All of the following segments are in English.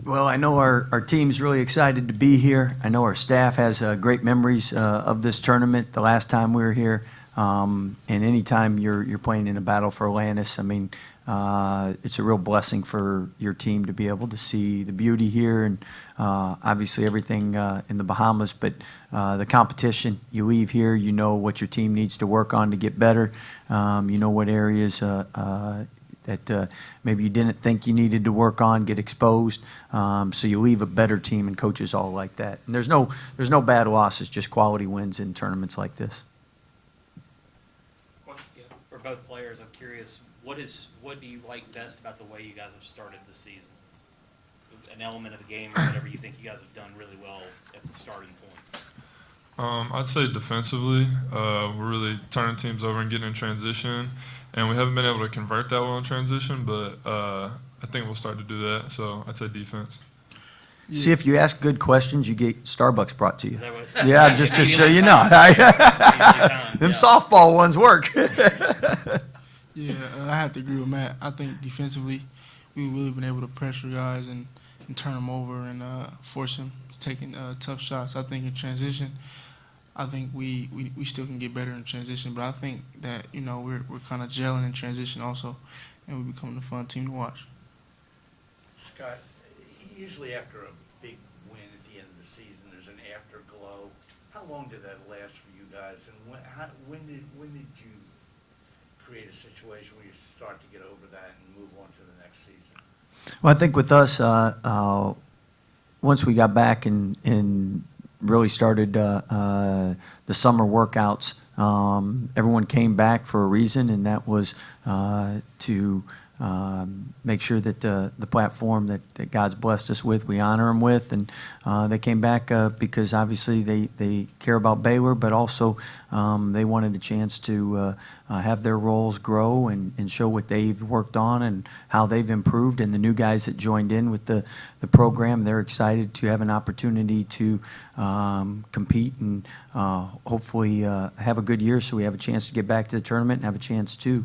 Well, I know our team's really excited to be here. I know our staff has great memories of this tournament the last time we were here. And anytime you're playing in a battle for Atlantis, I mean, it's a real blessing for your team to be able to see the beauty here and obviously everything in the Bahamas. But the competition, you leave here, you know what your team needs to work on to get better. You know what areas that maybe you didn't think you needed to work on, get exposed. So you leave a better team, and coaches all like that. And there's no bad losses, just quality wins in tournaments like this. For both players, I'm curious, what do you like best about the way you guys have started the season? An element of the game or whatever you think you guys have done really well at the starting point? I'd say defensively, we're really turning teams over and getting in transition, and we haven't been able to convert that well in transition, but I think we'll start to do that, so I'd say defense. See, if you ask good questions, you get Starbucks brought to you. Is that what, Yeah, just so you know. Them softball ones work. Yeah, I have to agree with Matt. I think defensively, we've really been able to pressure guys and turn them over and force them taking tough shots. I think in transition, I think we still can get better in transition, but I think that, you know, we're kind of gelling in transition also, and we're becoming a fun team to watch. Scott, usually after a big win at the end of the season, there's an afterglow. How long did that last for you guys, and when did you create a situation where you start to get over that and move on to the next season? Well, I think with us, once we got back and really started the summer workouts, everyone came back for a reason, and that was to make sure that the platform that God's blessed us with, we honor Him with. And they came back because obviously they care about Baylor, but also they wanted a chance to have their roles grow and show what they've worked on and how they've improved. And the new guys that joined in with the program, they're excited to have an opportunity to compete and hopefully have a good year, so we have a chance to get back to the tournament and have a chance to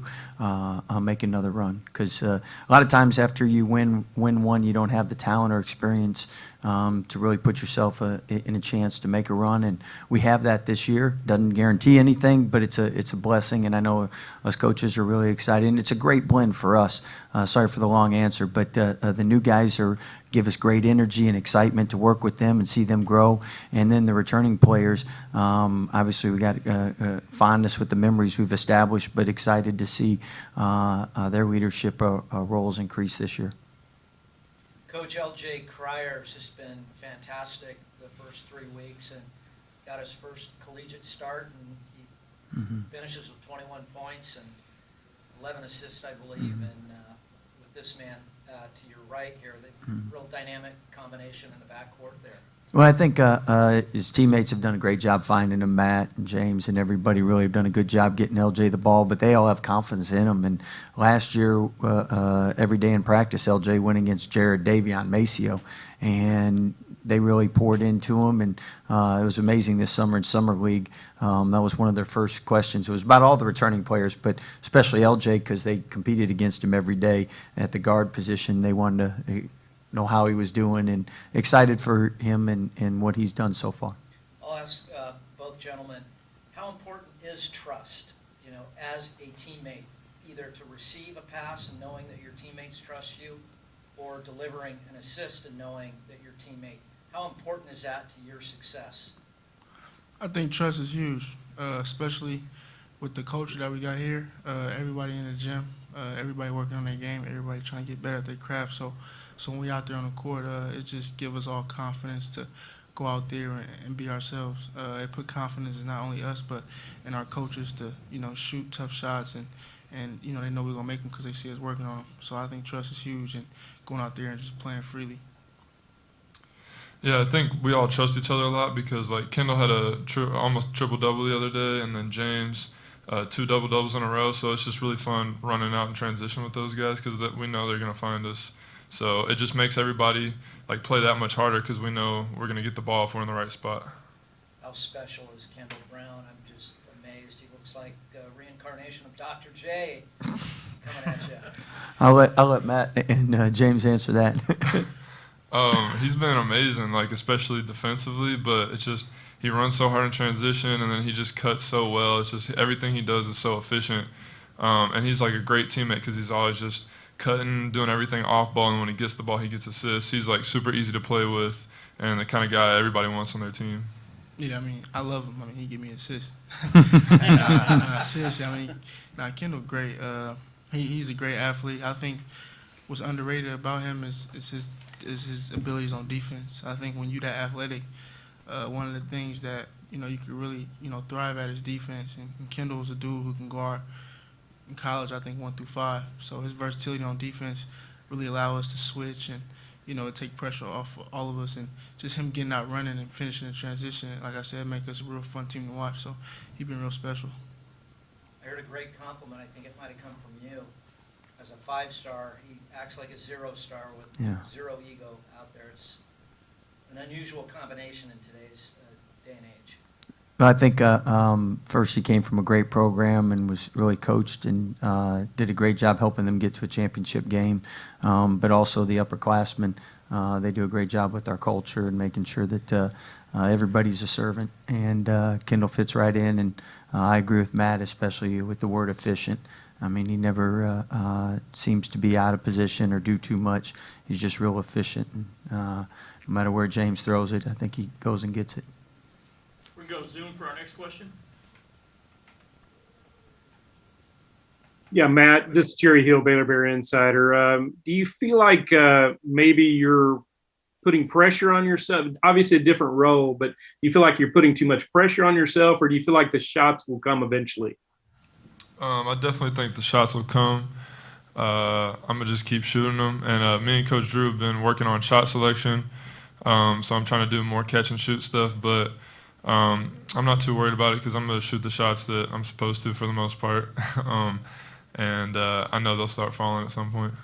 make another run. Because a lot of times after you win one, you don't have the talent or experience to really put yourself in a chance to make a run, and we have that this year. Doesn't guarantee anything, but it's a blessing, and I know us coaches are really excited, and it's a great blend for us. Sorry for the long answer, but the new guys give us great energy and excitement to work with them and see them grow, and then the returning players, obviously we got fondness with the memories we've established, but excited to see their leadership roles increase this year. Coach L.J. Crier's just been fantastic the first 3 weeks and got his first collegiate start, and he finishes with 21 points and 11 assists, I believe, and with this man to your right here, the real dynamic combination in the backcourt there. Well, I think his teammates have done a great job finding him. Matt and James and everybody really have done a good job getting LJ the ball, but they all have confidence in him. And last year, every day in practice, LJ went against Jared Davion Maceo, and they really poured into him. And it was amazing this summer in Summer League. That was one of their first questions. It was about all the returning players, but especially LJ, because they competed against him every day at the guard position. They wanted to know how he was doing, and excited for him and what he's done so far. I'll ask both gentlemen, how important is trust, you know, as a teammate, either to receive a pass and knowing that your teammates trust you, or delivering an assist and knowing that your teammate, how important is that to your success? I think trust is huge, especially with the culture that we got here. Everybody in the gym, everybody working on their game, everybody trying to get better at their craft. So when we out there on the court, it just gives us all confidence to go out there and be ourselves. It put confidence in not only us, but in our coaches to, you know, shoot tough shots, and you know, they know we're going to make them because they see us working on them. So I think trust is huge, and going out there and just playing freely. Yeah, I think we all trust each other a lot because, like, Kendall had a almost triple-double the other day, and then James, 2 double-doubles in a row. So it's just really fun running out in transition with those guys because we know they're going to find us. So it just makes everybody, like, play that much harder because we know we're going to get the ball if we're in the right spot. How special is Kendall Brown? I'm just amazed. He looks like a reincarnation of Dr. J coming at you. I'll let Matt and James answer that. He's been amazing, like especially defensively, but it's just he runs so hard in transition, and then he just cuts so well. It's just everything he does is so efficient, and he's like a great teammate because he's always just cutting, doing everything off ball, and when he gets the ball, he gets assists. He's like super easy to play with, and the kind of guy everybody wants on their team. Yeah, I mean, I love him. I mean, he give me assists. Seriously, I mean, Kendall great. He's a great athlete. I think what's underrated about him is his abilities on defense. I think when you're that athletic, one of the things that you could really thrive at is defense. And Kendall is a dude who can guard in college. I think 1 through 5. So his versatility on defense really allow us to switch and take pressure off of all of us, and just him getting out running and finishing the transition, like I said, make us a real fun team to watch. So he's been real special. I heard a great compliment. I think it might have come from you. As a 5-star, he acts like a 0-star with zero ego out there. It's an unusual combination in today's day and age. I think first he came from a great program and was really coached and did a great job helping them get to a championship game. But also the upperclassmen, they do a great job with our culture and making sure that everybody's a servant. And Kendall fits right in. And I agree with Matt, especially with the word efficient. I mean, he never seems to be out of position or do too much. He's just real efficient. And, no matter where James throws it, I think he goes and gets it. We're going to go Zoom for our next question. Yeah, Matt, this is Jerry Hill, Baylor Bear Insider. Do you feel like maybe you're putting pressure on yourself? Obviously a different role, but do you feel like you're putting too much pressure on yourself, or do you feel like the shots will come eventually? I definitely think the shots will come. I'm going to just keep shooting them. And me and Coach Drew have been working on shot selection, so I'm trying to do more catch and shoot stuff, but I'm not too worried about it because I'm going to shoot the shots that I'm supposed to for the most part. And I know they'll start falling at some point.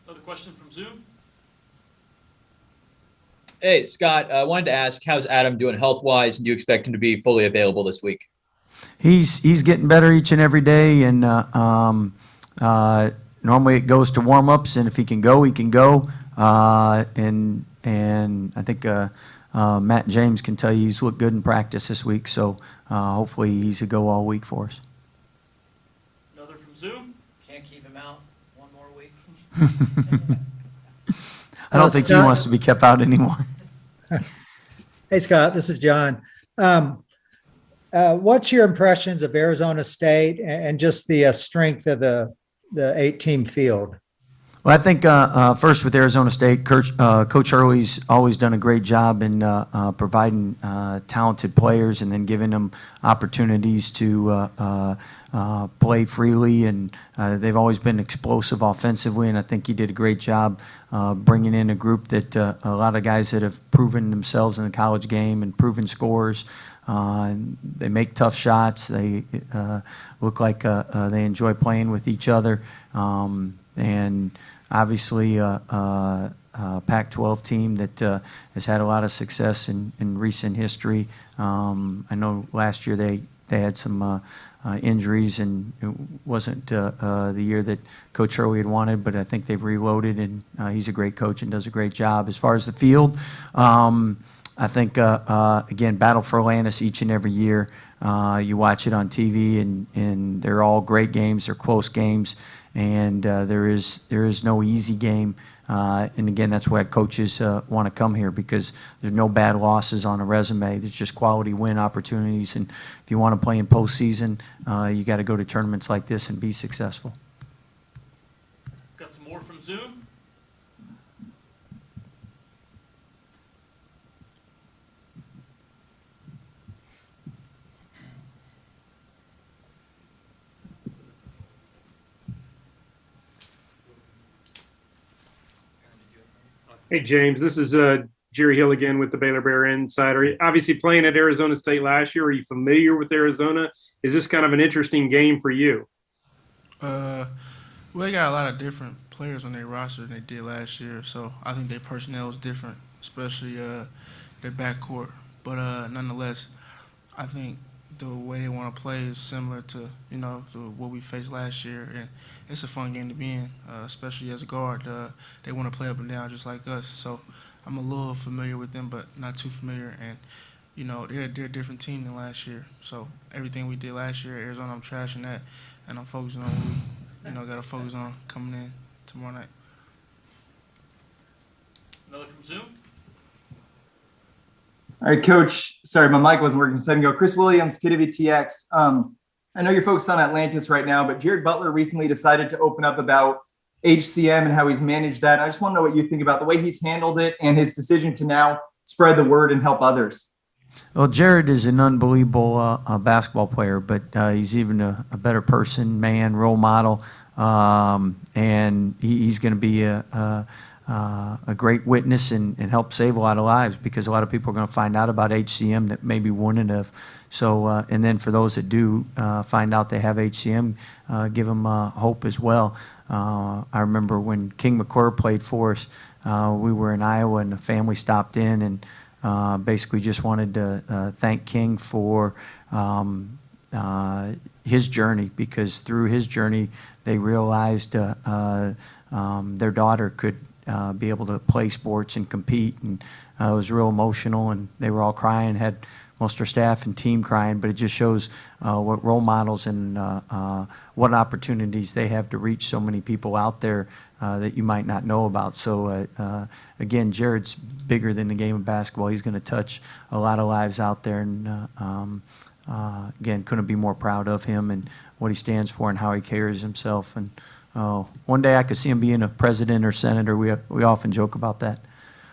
Another question from Zoom. Hey, Scott, I wanted to ask, how's Adam doing health-wise, and do you expect him to be fully available this week? He's getting better each and every day, and normally it goes to warm-ups, and if he can go, he can go. And I think Matt and James can tell you he's looked good in practice this week, so hopefully he's a go all week for us. Another from Zoom. Can't keep him out one more week. I don't think he wants to be kept out anymore. Hey, Scott, this is John. What's your impressions of Arizona State and just the strength of the 8-team field? Well, I think first with Arizona State, Coach Hurley's always done a great job in providing talented players and then giving them opportunities to play freely. And they've always been explosive offensively, and I think he did a great job bringing in a group that a lot of guys that have proven themselves in the college game and proven scorers. They make tough shots. They look like they enjoy playing with each other. And obviously Pac-12 team that has had a lot of success in recent history. I know last year they had some injuries, and it wasn't the year that Coach Hurley had wanted, but I think they've reloaded, and he's a great coach and does a great job. As far as the field, I think, again, battle for Atlantis each and every year. You watch it on TV, and they're all great games. They're close games, and there is no easy game. And again, that's why coaches want to come here, because there's no bad losses on a resume. There's just quality win opportunities. And if you want to play in postseason, you got to go to tournaments like this and be successful. Got some more from Zoom. Hey, James, this is Jerry Hill again with the Baylor Bear Insider. Obviously playing at Arizona State last year, are you familiar with Arizona? Is this kind of an interesting game for you? Well, they got a lot of different players on their roster than they did last year, so I think their personnel is different, especially their backcourt. But nonetheless, I think the way they want to play is similar to to what we faced last year, it's a fun game to be in, especially as a guard. They want to play up and down just like us. So I'm a little familiar with them, but not too familiar. And you know, they're a different team than last year. So everything we did last year, Arizona, I'm trashing that, and I'm focusing on what we, got to focus on coming in tomorrow night. Another from Zoom. All right, Coach. Sorry, my mic wasn't working a second ago. Chris Williams, Kid of TX. I know you're focused on Atlantis right now, but Jared Butler recently decided to open up about HCM and how he's managed that. I just want to know what you think about the way he's handled it and his decision to now spread the word and help others. Well, Jared is an unbelievable basketball player, but he's even a better person, man, role model, and he's going to be a great witness and help save a lot of lives, because a lot of people are going to find out about HCM that maybe wouldn't have. So, and then for those that do find out they have HCM, give them hope as well. I remember when King McClure played for us, we were in Iowa and the family stopped in and basically just wanted to thank King for his journey, because through his journey they realized their daughter could be able to play sports and compete, and it was real emotional, and they were all crying, had most of our staff and team crying, but it just shows what role models and what opportunities they have to reach so many people out there that you might not know about. So again, Jared's bigger than the game of basketball. He's going to touch a lot of lives out there, and again, couldn't be more proud of him and what he stands for and how he carries himself. And one day I could see him being a president or senator. We often joke about that.